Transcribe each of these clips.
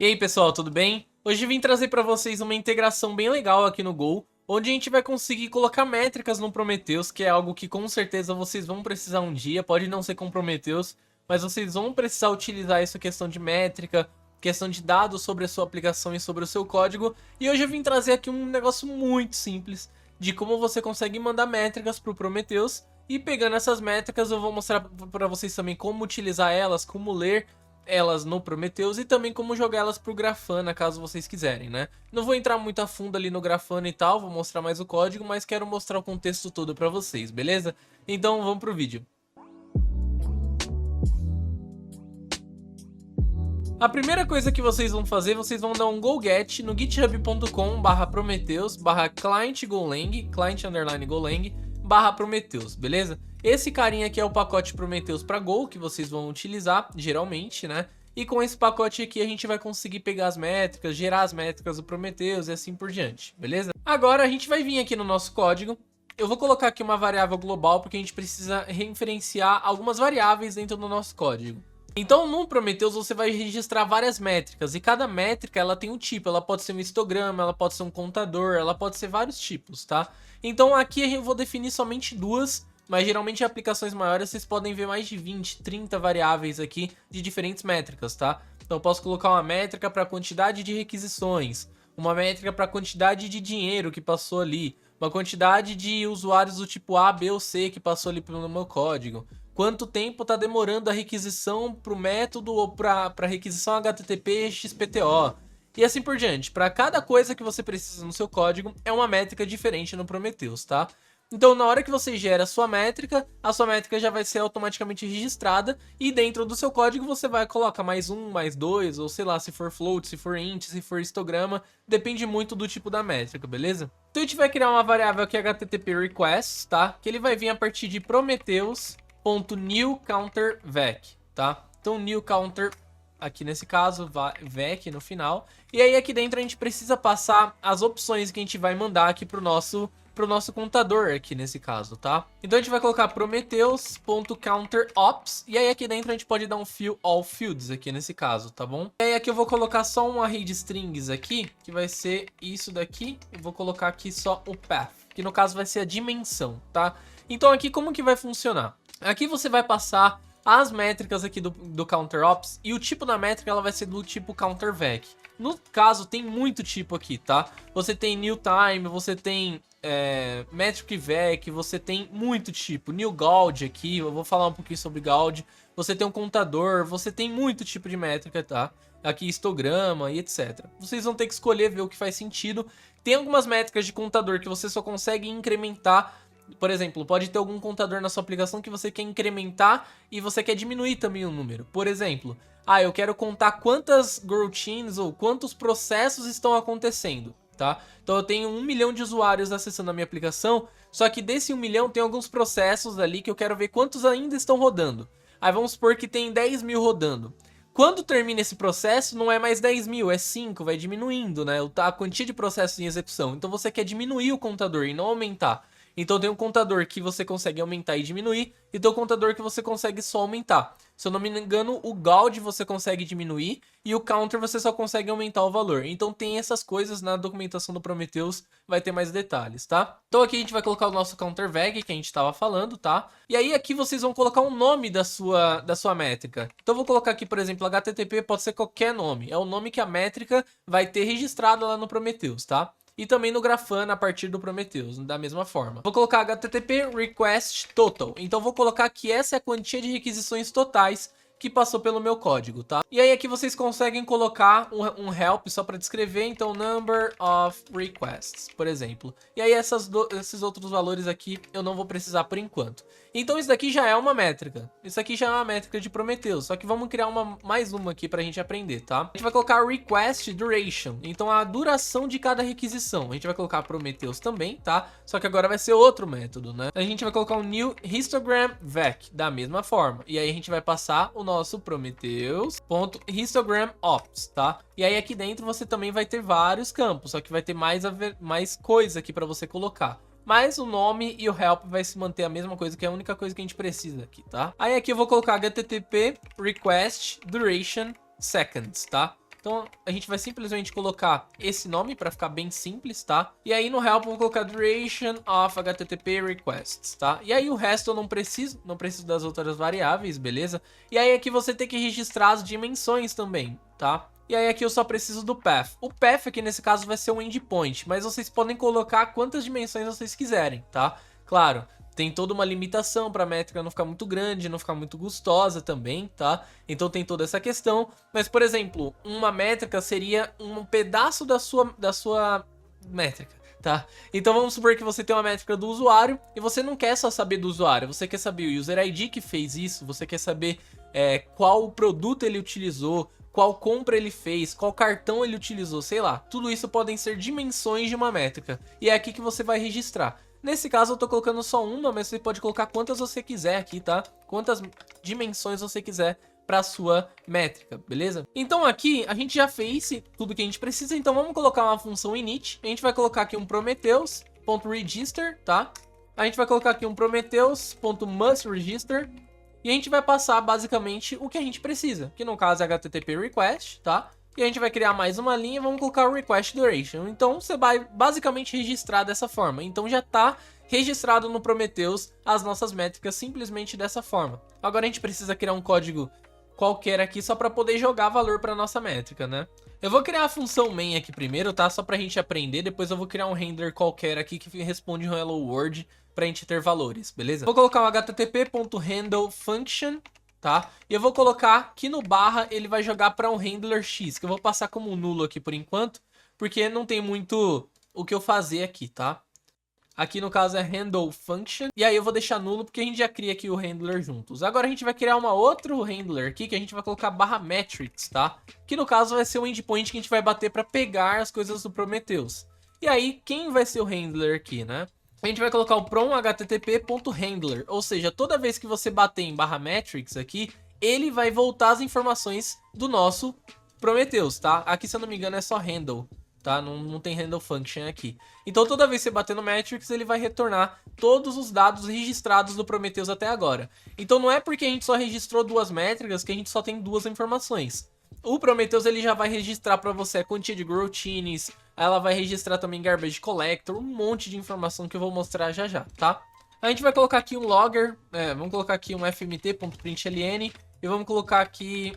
E aí pessoal, tudo bem? Hoje eu vim trazer para vocês uma integração bem legal aqui no Gol, onde a gente vai conseguir colocar métricas no Prometheus, que é algo que com certeza vocês vão precisar um dia, pode não ser com Prometheus, mas vocês vão precisar utilizar isso, questão de métrica, questão de dados sobre a sua aplicação e sobre o seu código, e hoje eu vim trazer aqui um negócio muito simples, de como você consegue mandar métricas para o Prometheus, e pegando essas métricas eu vou mostrar para vocês também como utilizar elas, como ler elas no Prometheus e também como jogar elas pro Grafana, caso vocês quiserem, né? Não vou entrar muito a fundo ali no Grafana e tal, vou mostrar mais o código, mas quero mostrar o contexto todo pra vocês, beleza? Então vamos pro vídeo. A primeira coisa que vocês vão fazer, vocês vão dar um go get no github.com/prometheus/client_golang, client_golang/prometheus, beleza? Esse carinha aqui é o pacote Prometheus para Go, que vocês vão utilizar, geralmente, né? E com esse pacote aqui a gente vai conseguir pegar as métricas, gerar as métricas do Prometheus e assim por diante, beleza? Agora a gente vai vir aqui no nosso código. Eu vou colocar aqui uma variável global, porque a gente precisa referenciar algumas variáveis dentro do nosso código. Então no Prometheus você vai registrar várias métricas, e cada métrica ela tem um tipo, ela pode ser um histograma, ela pode ser um contador, ela pode ser vários tipos, tá? Então aqui eu vou definir somente duas, mas geralmente em aplicações maiores vocês podem ver mais de 20, 30 variáveis aqui de diferentes métricas, tá? Então eu posso colocar uma métrica para a quantidade de requisições, uma métrica para a quantidade de dinheiro que passou ali, uma quantidade de usuários do tipo A, B ou C que passou ali pelo meu código, quanto tempo está demorando a requisição para o método ou para a requisição HTTP XPTO, e assim por diante. Para cada coisa que você precisa no seu código, é uma métrica diferente no Prometheus, tá? Então na hora que você gera a sua métrica já vai ser automaticamente registrada, e dentro do seu código você vai colocar mais um, mais dois, ou sei lá, se for float, se for int, se for histograma, depende muito do tipo da métrica, beleza? Então a gente vai criar uma variável aqui HTTP request, tá? Que ele vai vir a partir de prometheus.newCounterVec, tá? Então newCounter aqui nesse caso, vec no final. E aí aqui dentro a gente precisa passar as opções que a gente vai mandar aqui pro nosso contador aqui nesse caso, tá? Então a gente vai colocar prometheus.counterops, e aí aqui dentro a gente pode dar um fill all fields aqui nesse caso, tá bom? E aí aqui eu vou colocar só um array de strings aqui, que vai ser isso daqui. Eu vou colocar aqui só o path, que no caso vai ser a dimensão, tá? Então aqui como que vai funcionar? Aqui você vai passar as métricas aqui do counterops, e o tipo da métrica ela vai ser do tipo countervec. No caso tem muito tipo aqui, tá? Você tem new time, você tem metric vec, você tem muito tipo, new gaud aqui, eu vou falar um pouquinho sobre gaud. Você tem um contador, você tem muito tipo de métrica, tá? Aqui histograma e etc. Vocês vão ter que escolher, ver o que faz sentido. Tem algumas métricas de contador que você só consegue incrementar. Por exemplo, pode ter algum contador na sua aplicação que você quer incrementar e você quer diminuir também o número. Por exemplo, eu quero contar quantas routines ou quantos processos estão acontecendo, tá? Então eu tenho 1 milhão de usuários acessando a minha aplicação, só que desse 1 milhão tem alguns processos ali que eu quero ver quantos ainda estão rodando. Aí vamos supor que tem 10 mil rodando. Quando termina esse processo, não é mais 10 mil, é 5, vai diminuindo, né? A quantia de processos em execução. Então você quer diminuir o contador e não aumentar. Então tem um contador que você consegue aumentar e diminuir, e tem um contador que você consegue só aumentar. Se eu não me engano, o gaud você consegue diminuir, e o counter você só consegue aumentar o valor. Então tem essas coisas na documentação do Prometheus, vai ter mais detalhes, tá? Então aqui a gente vai colocar o nosso countervec que a gente estava falando, tá? E aí aqui vocês vão colocar um nome da sua métrica. Então eu vou colocar aqui, por exemplo, HTTP pode ser qualquer nome. É o nome que a métrica vai ter registrado lá no Prometheus, tá? E também no Grafana a partir do Prometheus, da mesma forma. Vou colocar HTTP request total. Então vou colocar que essa é a quantia de requisições totais que passou pelo meu código, tá? E aí aqui vocês conseguem colocar um help só para descrever, então number of requests, por exemplo. E aí esses outros valores aqui eu não vou precisar por enquanto. Então isso daqui já é uma métrica. Isso aqui já é uma métrica de Prometheus, só que vamos criar mais uma aqui pra gente aprender, tá? A gente vai colocar request duration, então a duração de cada requisição. A gente vai colocar Prometheus também, tá? Só que agora vai ser outro método, né? A gente vai colocar um new histogram vec da mesma forma. E aí a gente vai passar o nosso Prometheus.histogramops, tá? E aí aqui dentro você também vai ter vários campos, só que vai ter mais coisa aqui pra você colocar. Mas o nome e o help vai se manter a mesma coisa, que é a única coisa que a gente precisa aqui, tá? Aí aqui eu vou colocar HTTP request duration seconds, tá? Então, a gente vai simplesmente colocar esse nome para ficar bem simples, tá? E aí no help eu vou colocar duration of HTTP requests, tá? E aí o resto eu não preciso das outras variáveis, beleza? E aí aqui você tem que registrar as dimensões também, tá? E aí aqui eu só preciso do path. O path aqui nesse caso vai ser um endpoint, mas vocês podem colocar quantas dimensões vocês quiserem, tá? Claro, tem toda uma limitação para a métrica não ficar muito grande, não ficar muito custosa também, tá? Então tem toda essa questão. Mas, por exemplo, uma métrica seria um pedaço da sua métrica, tá? Então vamos supor que você tem uma métrica do usuário e você não quer só saber do usuário, você quer saber o user ID que fez isso, você quer saber qual produto ele utilizou, qual compra ele fez, qual cartão ele utilizou, sei lá. Tudo isso podem ser dimensões de uma métrica e é aqui que você vai registrar. Nesse caso eu tô colocando só uma, mas você pode colocar quantas você quiser aqui, tá? Quantas dimensões você quiser para sua métrica, beleza? Então aqui a gente já fez tudo que a gente precisa, então vamos colocar uma função init. A gente vai colocar aqui um prometheus.register, tá? A gente vai colocar aqui um prometheus.mustRegister e a gente vai passar basicamente o que a gente precisa, que no caso é HTTP request, tá? E a gente vai criar mais uma linha e vamos colocar o request duration. Então você vai basicamente registrar dessa forma. Então já está registrado no Prometheus as nossas métricas simplesmente dessa forma. Agora a gente precisa criar um código qualquer aqui só para poder jogar valor para nossa métrica, né? Eu vou criar a função main aqui primeiro, tá? Só para a gente aprender. Depois eu vou criar um handler qualquer aqui que responde um hello world para a gente ter valores, beleza? Vou colocar um http.handleFunction, tá? E eu vou colocar que no barra ele vai jogar para um handler X, que eu vou passar como nulo aqui por enquanto, porque não tem muito o que eu fazer aqui, tá? Aqui no caso é handle function, e aí eu vou deixar nulo porque a gente já cria aqui o handler juntos. Agora a gente vai criar uma outro handler aqui que a gente vai colocar barra metrics, tá? Que no caso vai ser o endpoint que a gente vai bater para pegar as coisas do Prometheus. E aí quem vai ser o handler aqui, né? A gente vai colocar o prom.http.handler, ou seja, toda vez que você bater em barra metrics aqui, ele vai voltar as informações do nosso Prometheus, tá? Aqui, se eu não me engano, é só handle, tá? Não tem handle function aqui. Então, toda vez que você bater no metrics, ele vai retornar todos os dados registrados do Prometheus até agora. Então, não é porque a gente só registrou duas métricas que a gente só tem duas informações. O Prometheus ele já vai registrar para você a quantia de routines, ela vai registrar também garbage collector, um monte de informação que eu vou mostrar já já, tá? A gente vai colocar aqui um logger, vamos colocar aqui um fmt.println e vamos colocar aqui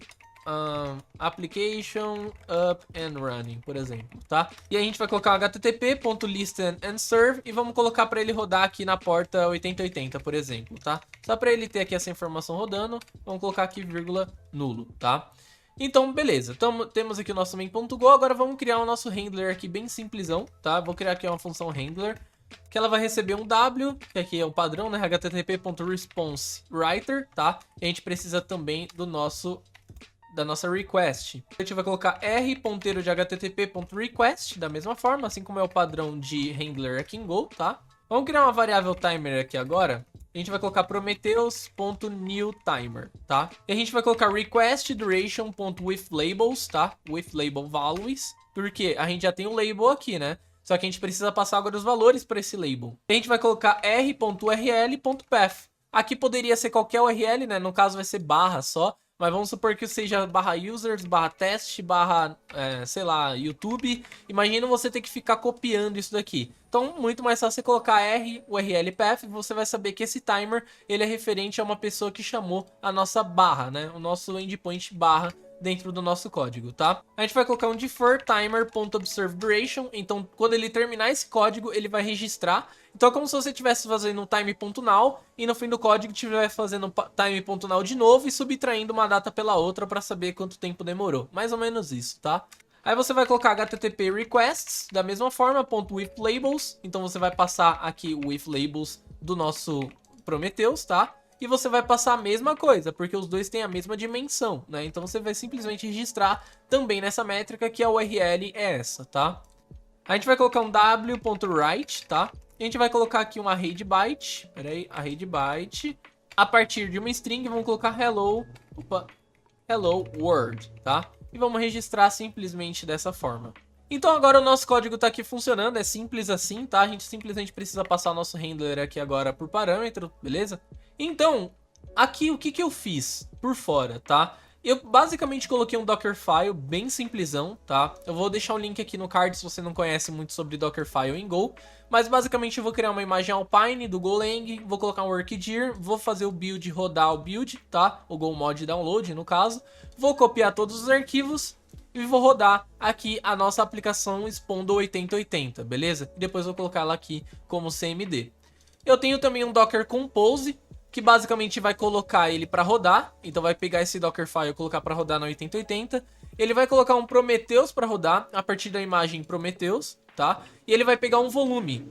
application up and running, por exemplo, tá? E a gente vai colocar http.listen and serve e vamos colocar para ele rodar aqui na porta 8080, por exemplo, tá? Só para ele ter aqui essa informação rodando, vamos colocar aqui vírgula nulo, tá? Então, beleza, temos aqui o nosso main.go, agora vamos criar o nosso handler aqui bem simplesão, tá? Vou criar aqui uma função handler, que ela vai receber um W, que aqui é o padrão, né? http.responseWriter, tá? E a gente precisa também da nossa request. A gente vai colocar R ponteiro de http.request, da mesma forma, assim como é o padrão de handler aqui em Go, tá? Vamos criar uma variável timer aqui agora. A gente vai colocar prometheus.newTimer, tá? E a gente vai colocar requestDuration.withLabels, tá? WithLabelValues, porque a gente já tem um label aqui, né? Só que a gente precisa passar agora os valores para esse label. A gente vai colocar r.url.path. Aqui poderia ser qualquer URL, né? No caso vai ser barra só. Mas vamos supor que seja barra users, barra test, barra, sei lá, YouTube. Imagina você ter que ficar copiando isso daqui. Então, muito mais fácil você colocar r, url path, e você vai saber que esse timer, ele é referente a uma pessoa que chamou a nossa barra, né? O nosso endpoint barra dentro do nosso código, tá? A gente vai colocar um deferTimer.observeDuration. Então, quando ele terminar esse código, ele vai registrar. Então, é como se você estivesse fazendo um time.now e no fim do código estivesse fazendo um time.now de novo e subtraindo uma data pela outra para saber quanto tempo demorou. Mais ou menos isso, tá? Aí você vai colocar http requests, da mesma forma, .withLabels. Então, você vai passar aqui o withLabels do nosso Prometheus, tá? E você vai passar a mesma coisa, porque os dois têm a mesma dimensão, né? Então você vai simplesmente registrar também nessa métrica que a URL é essa, tá? A gente vai colocar um w.write, tá? E a gente vai colocar aqui uma array de byte, array de byte. A partir de uma string, vamos colocar hello world, tá? E vamos registrar simplesmente dessa forma. Então agora o nosso código tá aqui funcionando, é simples assim, tá? A gente simplesmente precisa passar o nosso handler aqui agora por parâmetro, beleza? Então, aqui o que eu fiz por fora, tá? Eu basicamente coloquei um Dockerfile bem simplesão, tá? Eu vou deixar o link aqui no card se você não conhece muito sobre Dockerfile em Go. Mas basicamente eu vou criar uma imagem Alpine do Golang, vou colocar um workdir, vou fazer o build rodar o build, tá? O Go mod download no caso. Vou copiar todos os arquivos e vou rodar aqui a nossa aplicação Spondo 8080, beleza? E depois vou colocar ela aqui como CMD. Eu tenho também um Docker Compose, que basicamente vai colocar ele para rodar. Então vai pegar esse Dockerfile e colocar para rodar na 8080. Ele vai colocar um Prometheus para rodar a partir da imagem Prometheus, tá? E ele vai pegar um volume.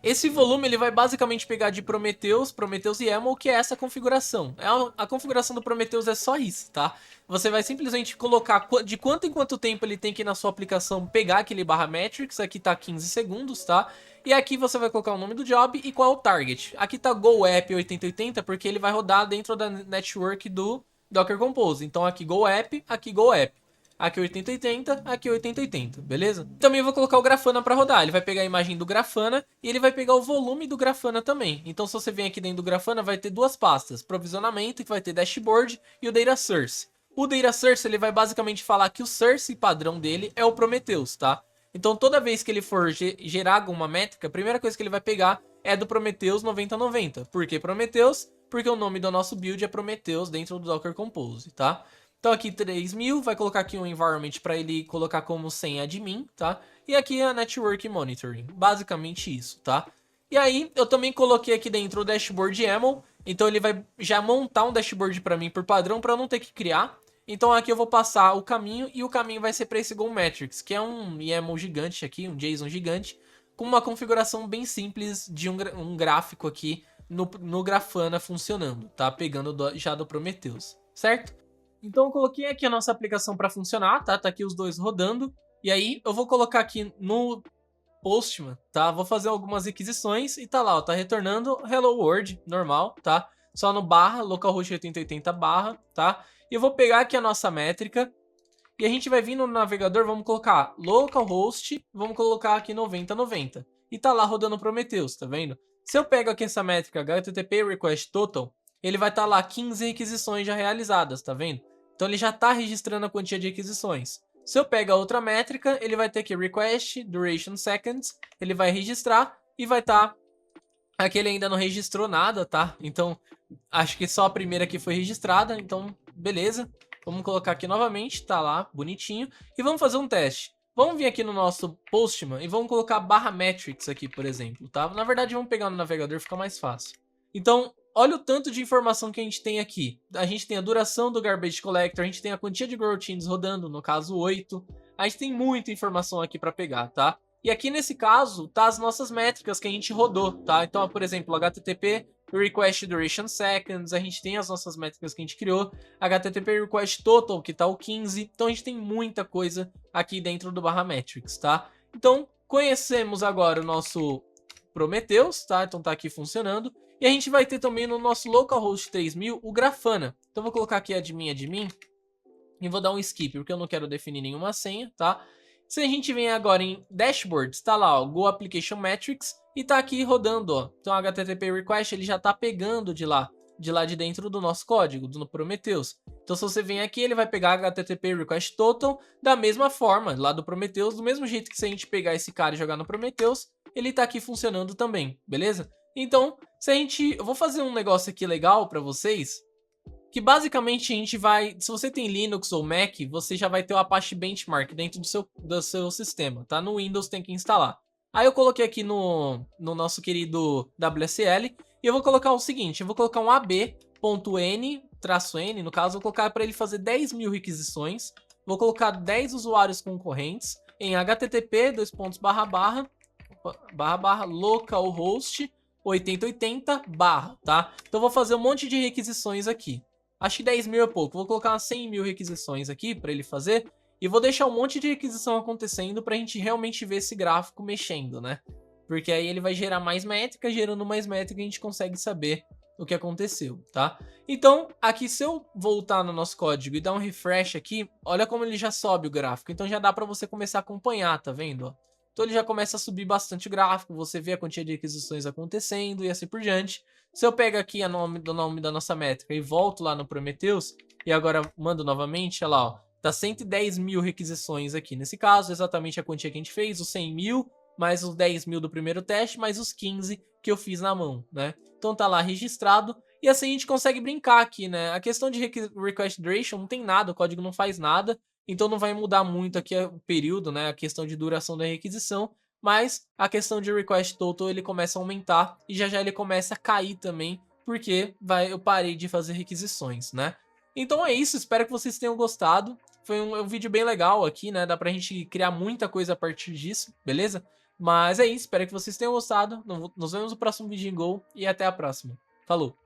Esse volume ele vai basicamente pegar de Prometheus, Prometheus YAML, que é essa configuração. A configuração do Prometheus é só isso, tá? Você vai simplesmente colocar de quanto em quanto tempo ele tem que na sua aplicação pegar aquele barra metrics. Aqui tá 15 segundos, tá? E aqui você vai colocar o nome do job e qual é o target. Aqui tá Go App 8080 porque ele vai rodar dentro da network do Docker Compose. Então aqui Go App, aqui Go App. Aqui 8080, aqui 8080, beleza? Também vou colocar o Grafana para rodar. Ele vai pegar a imagem do Grafana e ele vai pegar o volume do Grafana também. Então se você vem aqui dentro do Grafana, vai ter duas pastas. Provisionamento, que vai ter dashboard, e o data source. O data source, ele vai basicamente falar que o source padrão dele é o Prometheus, tá? Então toda vez que ele for gerar alguma métrica, a primeira coisa que ele vai pegar é do Prometheus 9090. Por que Prometheus? Porque o nome do nosso build é Prometheus dentro do Docker Compose, tá? Então aqui 3000, vai colocar aqui um environment para ele colocar como sem admin, tá? E aqui a network monitoring, basicamente isso, tá? E aí eu também coloquei aqui dentro o dashboard YAML, então ele vai já montar um dashboard para mim por padrão para eu não ter que criar. Então aqui eu vou passar o caminho e o caminho vai ser para esse Go Metrics, que é um YAML gigante aqui, um JSON gigante, com uma configuração bem simples de um gráfico aqui no Grafana funcionando, tá? Pegando já do Prometheus, certo? Então eu coloquei aqui a nossa aplicação para funcionar, tá? Tá aqui os dois rodando. E aí eu vou colocar aqui no Postman, tá? Vou fazer algumas requisições e tá lá, ó, tá retornando Hello World, normal, tá? Só no barra, localhost 8080 barra, tá? E eu vou pegar aqui a nossa métrica e a gente vai vir no navegador, vamos colocar localhost, vamos colocar aqui 9090. E tá lá rodando Prometheus, tá vendo? Se eu pego aqui essa métrica HTTP Request Total, ele vai estar lá 15 requisições já realizadas, tá vendo? Então ele já está registrando a quantia de requisições. Se eu pego a outra métrica, ele vai ter aqui request, duration seconds, ele vai registrar e vai estar... Aqui ele ainda não registrou nada, tá? Então acho que só a primeira aqui foi registrada, então beleza. Vamos colocar aqui novamente, tá lá, bonitinho. E vamos fazer um teste. Vamos vir aqui no nosso Postman e vamos colocar barra metrics aqui, por exemplo, tá? Na verdade vamos pegar no navegador, fica mais fácil. Então... olha o tanto de informação que a gente tem aqui. A gente tem a duração do Garbage Collector, a gente tem a quantia de coroutines rodando, no caso 8. A gente tem muita informação aqui para pegar, tá? E aqui nesse caso, tá as nossas métricas que a gente rodou, tá? Então, por exemplo, HTTP Request Duration Seconds, a gente tem as nossas métricas que a gente criou. HTTP Request Total, que tá o 15. Então, a gente tem muita coisa aqui dentro do barra metrics, tá? Então, conhecemos agora o nosso Prometheus, tá? Então tá aqui funcionando. E a gente vai ter também no nosso localhost 3000 o Grafana. Então vou colocar aqui admin e vou dar um skip, porque eu não quero definir nenhuma senha, tá? Se a gente vem agora em Dashboards, tá lá, ó, Go Application Metrics, e tá aqui rodando, ó. Então o HTTP Request, ele já tá pegando de lá de dentro do nosso código, do Prometheus. Então se você vem aqui, ele vai pegar HTTP Request Total da mesma forma, lá do Prometheus, do mesmo jeito que se a gente pegar esse cara e jogar no Prometheus, ele tá aqui funcionando também, beleza? Então, eu vou fazer um negócio aqui legal para vocês, que basicamente a gente vai, se você tem Linux ou Mac, você já vai ter o Apache Benchmark dentro do seu sistema, tá? No Windows tem que instalar. Aí eu coloquei aqui no nosso querido WSL, e eu vou colocar o seguinte, eu vou colocar um ab.n, -n, no caso, vou colocar para ele fazer 10.000 requisições, vou colocar 10 usuários concorrentes em http localhost 8080 barra, tá? Então eu vou fazer um monte de requisições aqui. Acho que 10.000 é pouco. Vou colocar umas 100.000 requisições aqui para ele fazer. E vou deixar um monte de requisição acontecendo pra gente realmente ver esse gráfico mexendo, né? Porque aí ele vai gerar mais métrica, gerando mais métrica a gente consegue saber o que aconteceu, tá? Então, aqui se eu voltar no nosso código e dar um refresh aqui, olha como ele já sobe o gráfico. Então já dá pra você começar a acompanhar, tá vendo? Ó? Então ele já começa a subir bastante o gráfico, você vê a quantia de requisições acontecendo e assim por diante. Se eu pego aqui o nome da nossa métrica e volto lá no Prometheus, e agora mando novamente, olha lá, ó, tá 110 mil requisições aqui. Nesse caso, exatamente a quantia que a gente fez, os 100 mil, mais os 10 mil do primeiro teste, mais os 15 que eu fiz na mão, né? Então tá lá registrado, e assim a gente consegue brincar aqui, né? A questão de request duration não tem nada, o código não faz nada, então não vai mudar muito aqui o período, né? A questão de duração da requisição, mas a questão de request total ele começa a aumentar e já já ele começa a cair também, porque eu parei de fazer requisições, né? Então é isso, espero que vocês tenham gostado. Foi um vídeo bem legal aqui, né? Dá pra gente criar muita coisa a partir disso, beleza? Mas é isso, espero que vocês tenham gostado. Nos vemos no próximo vídeo em Go e até a próxima. Falou!